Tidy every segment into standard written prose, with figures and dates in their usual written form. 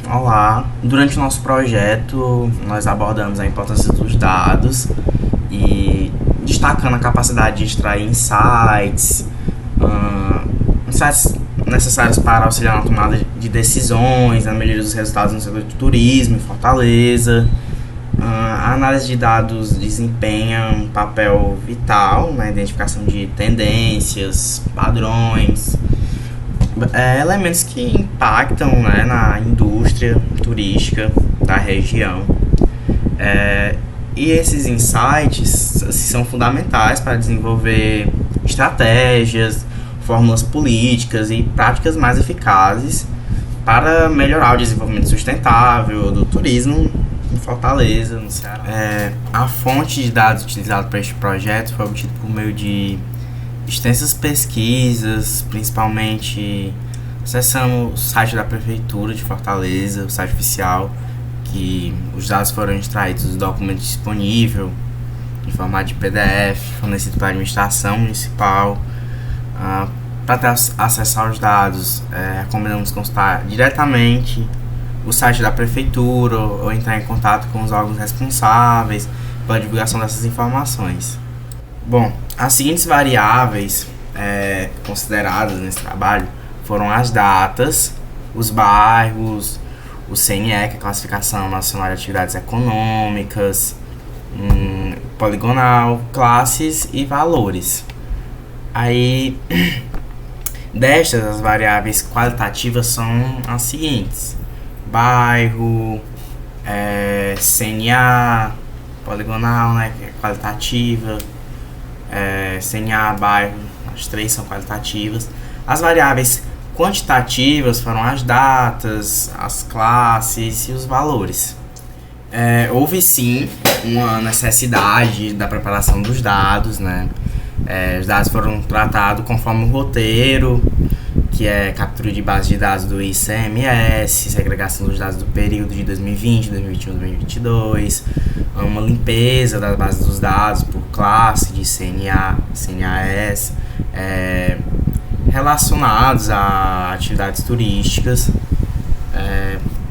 Olá, durante o nosso projeto nós abordamos a importância dos dados e destacando a capacidade de extrair insights necessários para auxiliar na tomada de decisões, na melhoria dos resultados no setor de turismo em Fortaleza. A análise de dados desempenha um papel vital na identificação de tendências, padrões, elementos que impactam, né, na indústria turística da região. E esses insights são fundamentais para desenvolver estratégias, fórmulas políticas e práticas mais eficazes para melhorar o desenvolvimento sustentável do turismo em Fortaleza, no Ceará. A fonte de dados utilizada para este projeto foi obtida por meio de extensas pesquisas, principalmente acessando o site da Prefeitura de Fortaleza, o site oficial, que os dados foram extraídos do documento disponível em formato de PDF, fornecido pela administração municipal. Para acessar os dados, recomendamos consultar diretamente o site da Prefeitura ou entrar em contato com os órgãos responsáveis pela divulgação dessas informações. Bom, as seguintes variáveis consideradas nesse trabalho foram as datas, os bairros, o CNE, que é a Classificação Nacional de Atividades Econômicas, poligonal, classes e valores. Aí, destas, as variáveis qualitativas são as seguintes: bairro, CNA, poligonal, né, que é qualitativa, CNA, bairro, as três são qualitativas. As variáveis quantitativas foram as datas, as classes e os valores. Houve sim uma necessidade da preparação dos dados, né? Os dados foram tratados conforme o roteiro, que é captura de base de dados do ICMS, segregação dos dados do período de 2020, 2021, 2022, uma limpeza das bases dos dados por classe de CNA, CNAS, relacionados a atividades turísticas.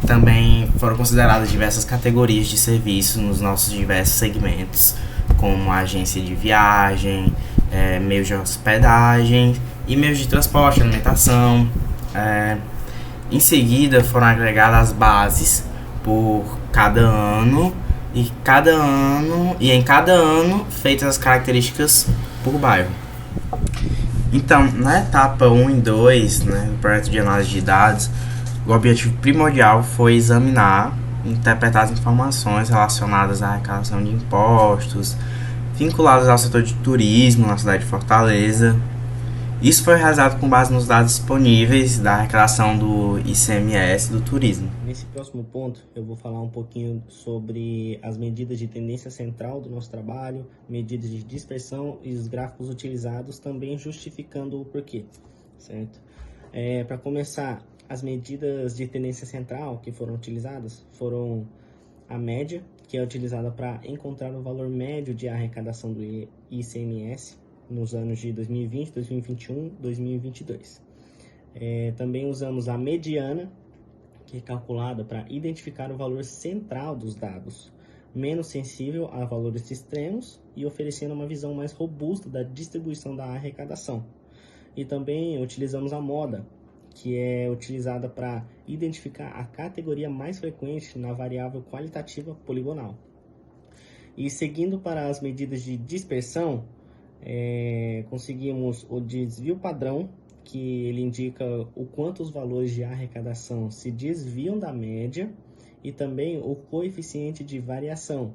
Também foram consideradas diversas categorias de serviços nos nossos diversos segmentos, como agência de viagem, meios de hospedagem e meios de transporte, alimentação. Em seguida foram agregadas as bases por cada ano e em cada ano feitas as características por bairro. Então, na etapa 1 e 2, né, do projeto de análise de dados, o objetivo primordial foi examinar e interpretar as informações relacionadas à arrecadação de impostos vinculados ao setor de turismo na cidade de Fortaleza. Isso foi realizado com base nos dados disponíveis da arrecadação do ICMS do turismo. Nesse próximo ponto, eu vou falar um pouquinho sobre as medidas de tendência central do nosso trabalho, medidas de dispersão e os gráficos utilizados, também justificando o porquê, certo? Para começar, as medidas de tendência central que foram utilizadas foram a média, que é utilizada para encontrar o valor médio de arrecadação do ICMS nos anos de 2020, 2021, 2022. Também usamos a mediana, que é calculada para identificar o valor central dos dados, menos sensível a valores extremos e oferecendo uma visão mais robusta da distribuição da arrecadação. E também utilizamos a moda, que é utilizada para identificar a categoria mais frequente na variável qualitativa poligonal. E seguindo para as medidas de dispersão, conseguimos o desvio padrão, que ele indica o quanto os valores de arrecadação se desviam da média, e também o coeficiente de variação,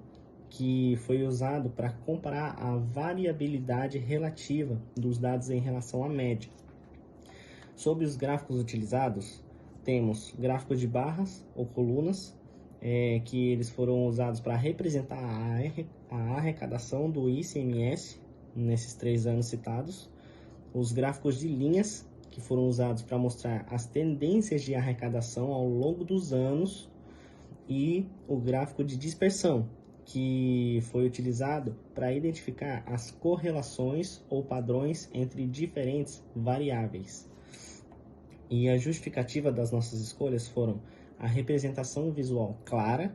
que foi usado para comparar a variabilidade relativa dos dados em relação à média. Sobre os gráficos utilizados, temos gráficos de barras ou colunas, que eles foram usados para representar a arrecadação do ICMS nesses 3 anos citados. Os gráficos de linhas, que foram usados para mostrar as tendências de arrecadação ao longo dos anos, e o gráfico de dispersão, que foi utilizado para identificar as correlações ou padrões entre diferentes variáveis. E a justificativa das nossas escolhas foram a representação visual clara,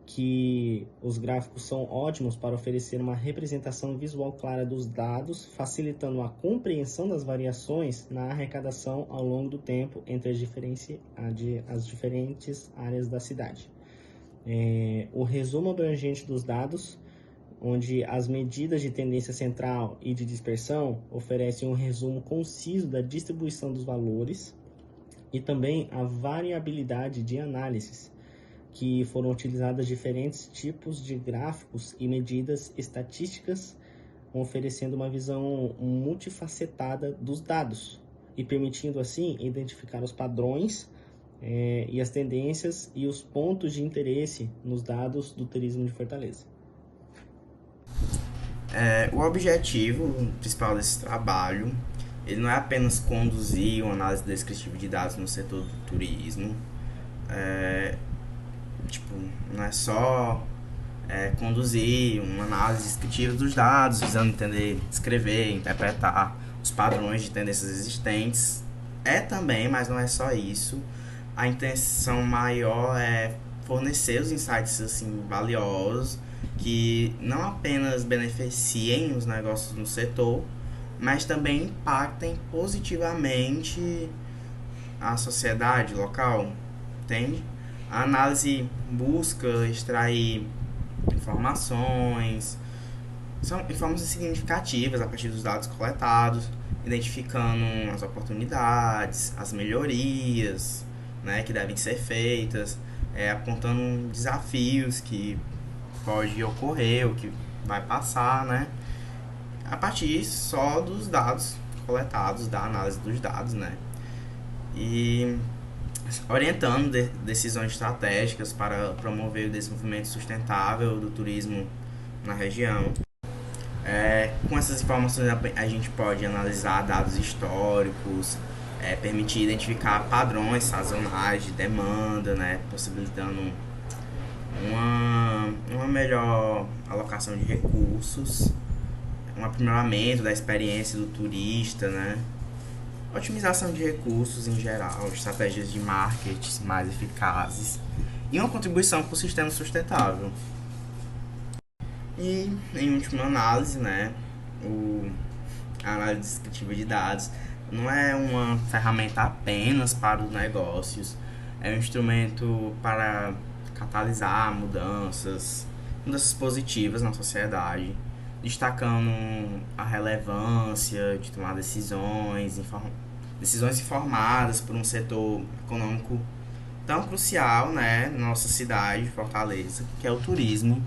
que os gráficos são ótimos para oferecer uma representação visual clara dos dados, facilitando a compreensão das variações na arrecadação ao longo do tempo entre as diferentes áreas da cidade. O resumo abrangente dos dados, onde as medidas de tendência central e de dispersão oferecem um resumo conciso da distribuição dos valores, e também a variabilidade de análises, que foram utilizadas diferentes tipos de gráficos e medidas estatísticas, oferecendo uma visão multifacetada dos dados e permitindo assim identificar os padrões e as tendências e os pontos de interesse nos dados do turismo de Fortaleza. O objetivo principal desse trabalho, ele não é apenas conduzir uma análise descritiva de dados no setor do turismo, não é só conduzir uma análise descritiva dos dados, visando entender, escrever, interpretar os padrões de tendências existentes. É também, mas não é só isso. A intenção maior é fornecer os insights assim, valiosos, que não apenas beneficiem os negócios no setor, mas também impactem positivamente a sociedade local, entende? A análise busca extrair informações, são informações significativas a partir dos dados coletados, identificando as oportunidades, as melhorias, né, que devem ser feitas, apontando desafios que pode ocorrer, o que vai passar, né, a partir só dos dados coletados, da análise dos dados, né, e orientando decisões estratégicas para promover o desenvolvimento sustentável do turismo na região. Com essas informações a gente pode analisar dados históricos, permitir identificar padrões sazonais de demanda, né, possibilitando uma melhor alocação de recursos, um aprimoramento da experiência do turista, né, otimização de recursos em geral, estratégias de marketing mais eficazes e uma contribuição para o sistema sustentável. E, em última análise, né, a análise descritiva de dados não é uma ferramenta apenas para os negócios, é um instrumento para catalisar mudanças positivas na sociedade, destacando a relevância de tomar decisões informadas por um setor econômico tão crucial, né, na nossa cidade, Fortaleza, que é o turismo.